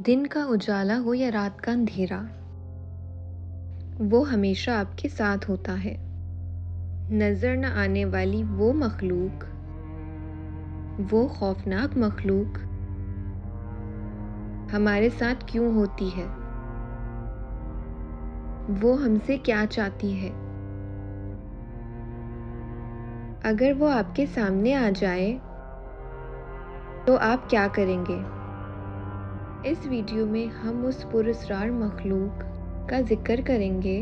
दिन का उजाला हो या रात का अंधेरा, वो हमेशा आपके साथ होता है। नजर न आने वाली वो मखलूक, वो खौफनाक मखलूक हमारे साथ क्यों होती है? वो हमसे क्या चाहती है? अगर वो आपके सामने आ जाए तो आप क्या करेंगे? इस वीडियो में हम उस पुरअसरार मखलूक का जिक्र करेंगे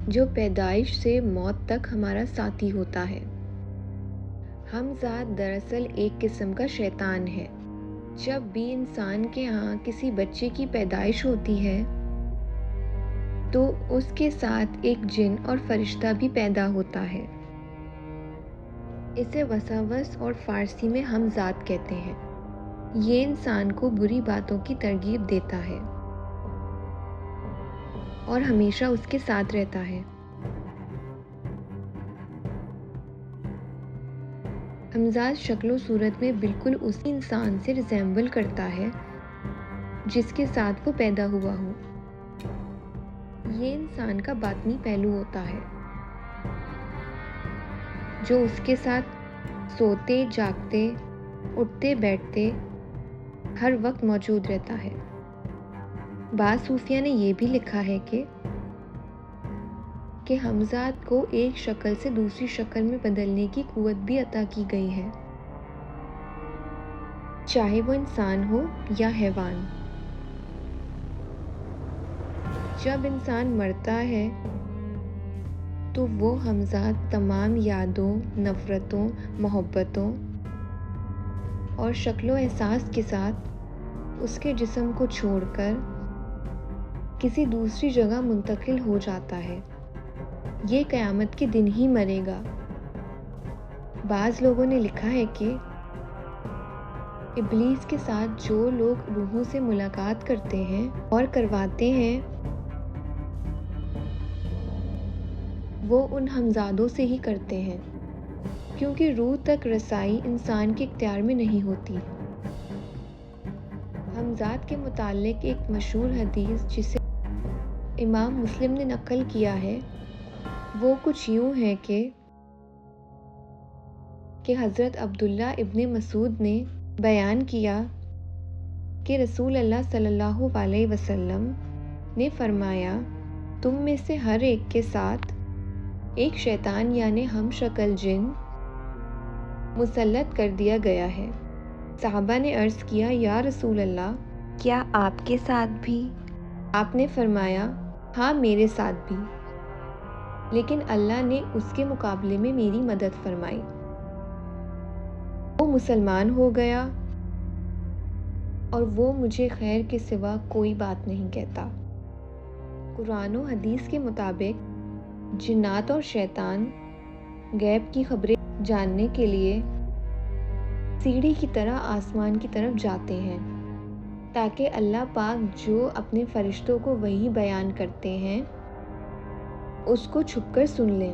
जो पैदाइश से मौत तक हमारा साथी होता है। हमज़ाद दरअसल एक किस्म का शैतान है। जब भी इंसान के यहाँ किसी बच्चे की पैदाइश होती है तो उसके साथ एक जिन और फरिश्ता भी पैदा होता है। इसे वसावस और फारसी में हमज़ाद कहते हैं। ये इंसान को बुरी बातों की तरगीब देता है और हमेशा उसके साथ रहता है। हमज़ाद शक्लो सूरत में बिल्कुल उसी इंसान से रिजेंबल करता है जिसके साथ वो पैदा हुआ हो। ये इंसान का बातनी पहलू होता है जो उसके साथ सोते जागते उठते बैठते हर वक्त मौजूद रहता है। बाज़ सूफिया ने यह भी लिखा है कि हमज़ाद को एक शक्ल से दूसरी शक्ल में बदलने की कुव्वत भी अता की गई है, चाहे वो इंसान हो या हैवान। जब इंसान मरता है तो वो हमज़ाद तमाम यादों, नफ़रतों, मोहब्बतों और शक्लो एहसास के साथ उसके जिस्म को छोड़कर किसी दूसरी जगह मुंतकिल हो जाता है। ये क़यामत के दिन ही मरेगा। बाज़ लोगों ने लिखा है कि इब्लीस के साथ जो लोग रूहों से मुलाकात करते हैं और करवाते हैं वो उन हमज़ादों से ही करते हैं, क्योंकि रूह तक रसाई इंसान के इख्तियार में नहीं होती। हमज़ाद के मुताल्लिक़ एक मशहूर हदीस जिसे इमाम मुस्लिम ने नकल किया है वो कुछ यूँ है कि हज़रत अब्दुल्ला इब्ने मसूद ने बयान किया कि रसूल अल्लाह सल्लल्लाहु अलैहि वसल्लम ने फरमाया, तुम में से हर एक के साथ एक शैतान यानी हम शक्ल जिन मुसल्लत कर दिया गया है। सहाबा ने अर्ज़ किया, या रसूल अल्लाह, क्या आपके साथ भी? आपने फरमाया, हाँ मेरे साथ भी, लेकिन अल्लाह ने उसके मुकाबले में मेरी मदद फरमाई। वो मुसलमान हो गया और वो मुझे खैर के सिवा कोई बात नहीं कहता। कुरान और हदीस के मुताबिक जिन्नात और शैतान गैब की खबरें जानने के लिए सीढ़ी की तरह आसमान की तरफ जाते हैं ताकि अल्लाह पाक जो अपने फरिश्तों को वही बयान करते हैं उसको छुपकर सुन लें।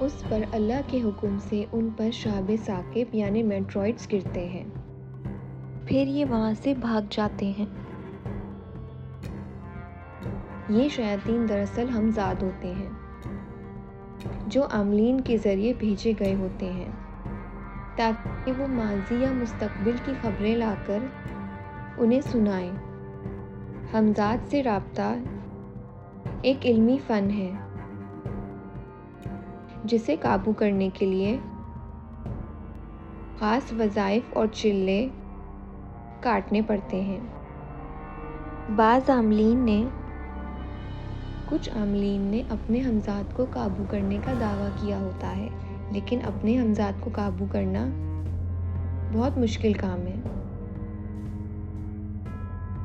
उस पर अल्लाह के हुक्म से उन पर शाबे साकिब यानी मेट्रॉइड्स गिरते हैं, फिर ये वहाँ से भाग जाते हैं। ये शयातीन दरअसल हमज़ाद होते हैं जो आमलीन के ज़रिए भेजे गए होते हैं ताकि वो माजी या मुस्तकबिल की खबरें लाकर उन्हें सुनाएं। हमज़ाद से राब्ता एक इल्मी फ़न है जिसे काबू करने के लिए ख़ास वज़ाइफ और चिल्ले काटने पड़ते हैं। कुछ आमलीन ने अपने हमज़ाद को काबू करने का दावा किया होता है, लेकिन अपने हमज़ाद को काबू करना बहुत मुश्किल काम है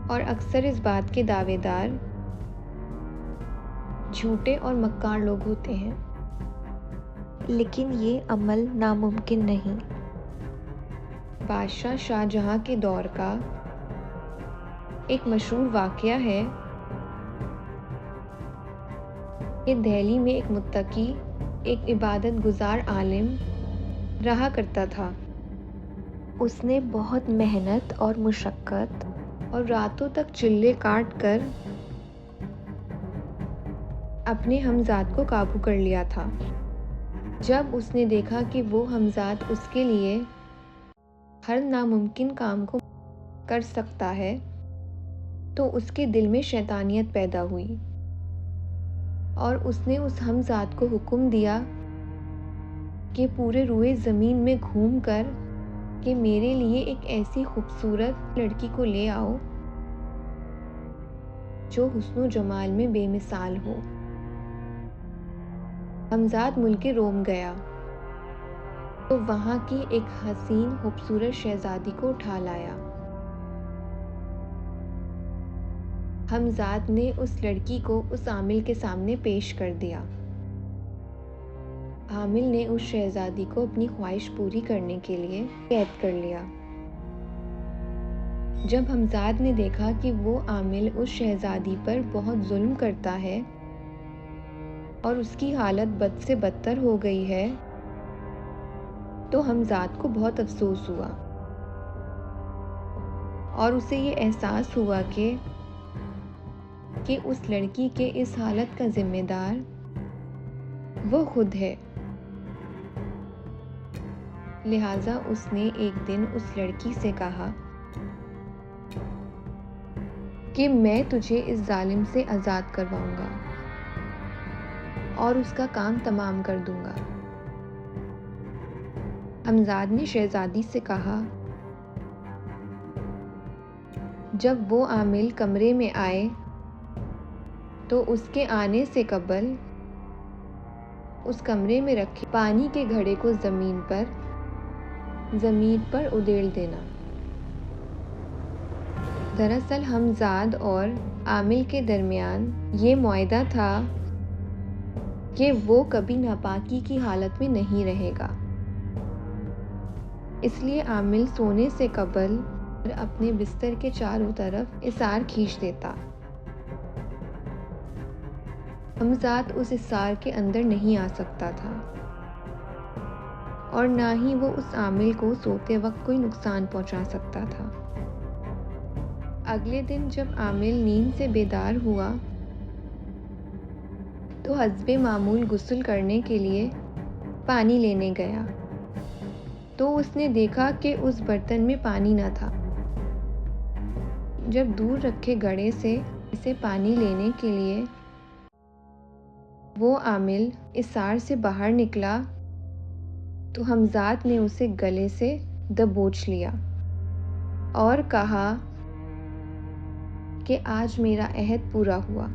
और अक्सर इस बात के दावेदार झूठे और मक्कार लोग होते हैं, लेकिन ये अमल नामुमकिन नहीं। बादशाह शाहजहां के दौर का एक मशहूर वाक़या है कि दिल्ली में एक मुत्तकी, एक इबादत गुजार आलिम रहा करता था। اس نے بہت محنت اور مشقت اور راتوں تک چلے کاٹ کر اپنے ہمزاد کو قابو کر لیا تھا۔ جب اس نے دیکھا کہ وہ ہمزاد اس کے لیے ہر ناممکن کام کو کر سکتا ہے تو اس کے دل میں شیطانیت پیدا ہوئی اور اس نے اس ہمزاد کو حکم دیا کہ پورے روئے زمین میں گھوم کر کہ میرے لیے ایک ایسی خوبصورت لڑکی کو لے آؤ جو حسن و جمال میں بے مثال ہو۔ ہمزاد ملک روم گیا تو وہاں کی ایک حسین خوبصورت شہزادی کو اٹھا لایا۔ ہمزاد نے اس لڑکی کو اس عامل کے سامنے پیش کر دیا۔ عامل نے اس شہزادی کو اپنی خواہش پوری کرنے کے لیے قید کر لیا۔ جب ہمزاد نے دیکھا کہ وہ عامل اس شہزادی پر بہت ظلم کرتا ہے اور اس کی حالت بد سے بدتر ہو گئی ہے تو ہمزاد کو بہت افسوس ہوا اور اسے یہ احساس ہوا کہ اس لڑکی کے اس حالت کا ذمہ دار وہ خود ہے۔ لہٰذا اس نے ایک دن اس لڑکی سے کہا کہ میں تجھے اس ظالم سے آزاد کرواؤں گا اور اس کا کام تمام کر دوں گا۔ ہمزاد نے شہزادی سے کہا جب وہ عامل کمرے میں آئے تو اس کے آنے سے قبل اس کمرے میں رکھے پانی کے گھڑے کو زمین پر ادھیڑ دینا۔ دراصل ہمزاد اور عامل کے درمیان یہ معاہدہ تھا کہ وہ کبھی ناپاکی کی حالت میں نہیں رہے گا، اس لیے عامل سونے سے قبل اپنے بستر کے چاروں طرف اسار کھینچ دیتا۔ ہمزاد اس اسار کے اندر نہیں آ سکتا تھا اور نہ ہی وہ اس عامل کو سوتے وقت کوئی نقصان پہنچا سکتا تھا۔ اگلے دن جب عامل نیند سے بیدار ہوا تو حسب معمول غسل کرنے کے لیے پانی لینے گیا تو اس نے دیکھا کہ اس برتن میں پانی نہ تھا۔ جب دور رکھے گھڑے سے اسے پانی لینے کے لیے وہ عامل اسار سے باہر نکلا تو ہمزاد نے اسے گلے سے دبوچ لیا اور کہا کہ آج میرا عہد پورا ہوا،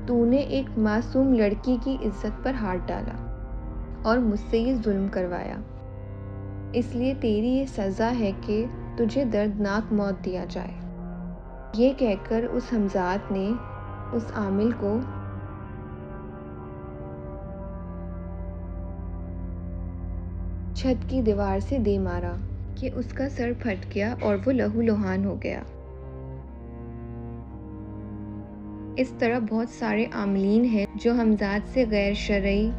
تو نے ایک معصوم لڑکی کی عزت پر ہاتھ ڈالا اور مجھ سے یہ ظلم کروایا، اس لیے تیری یہ سزا ہے کہ تجھے دردناک موت دیا جائے۔ یہ کہہ کر اس ہمزاد نے اس عامل کو چھت کی دیوار سے دے مارا کہ اس کا سر پھٹ گیا اور وہ لہو لہان ہو گیا۔ اس طرح بہت سارے عاملین ہیں جو ہمزاد سے غیر شرعی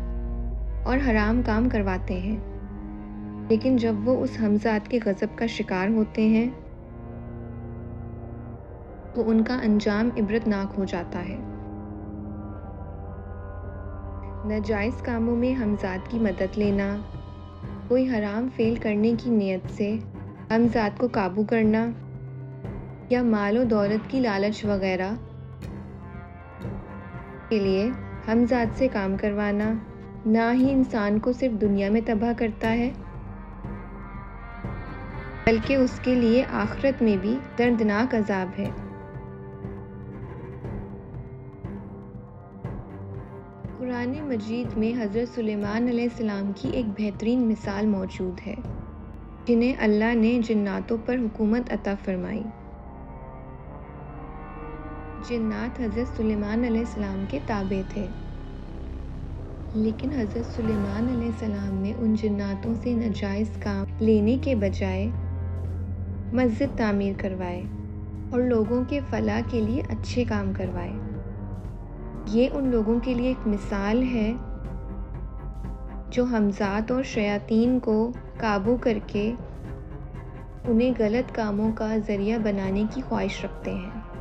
اور حرام کام کرواتے ہیں، لیکن جب وہ اس ہمزاد کے غضب کا شکار ہوتے ہیں تو ان کا انجام عبرتناک ہو جاتا ہے۔ ناجائز کاموں میں ہمزاد کی مدد لینا، کوئی حرام فعل کرنے کی نیت سے ہمزاد کو قابو کرنا یا مال و دولت کی لالچ وغیرہ کے لیے ہمزاد سے کام کروانا نہ ہی انسان کو صرف دنیا میں تباہ کرتا ہے بلکہ اس کے لیے آخرت میں بھی دردناک عذاب ہے۔ قرآن مجید میں حضرت سلیمان علیہ السلام کی ایک بہترین مثال موجود ہے، جنہیں اللہ نے جناتوں پر حکومت عطا فرمائی۔ جنات حضرت سلیمان علیہ السلام کے تابع تھے، لیکن حضرت سلیمان علیہ السلام نے ان جناتوں سے ناجائز کام لینے کے بجائے مسجد تعمیر کروائے اور لوگوں کے فلاح کے لیے اچھے کام کروائے۔ یہ ان لوگوں کے لیے ایک مثال ہے جو ہمزاد اور شیاطین کو قابو کر کے انہیں غلط کاموں کا ذریعہ بنانے کی خواہش رکھتے ہیں۔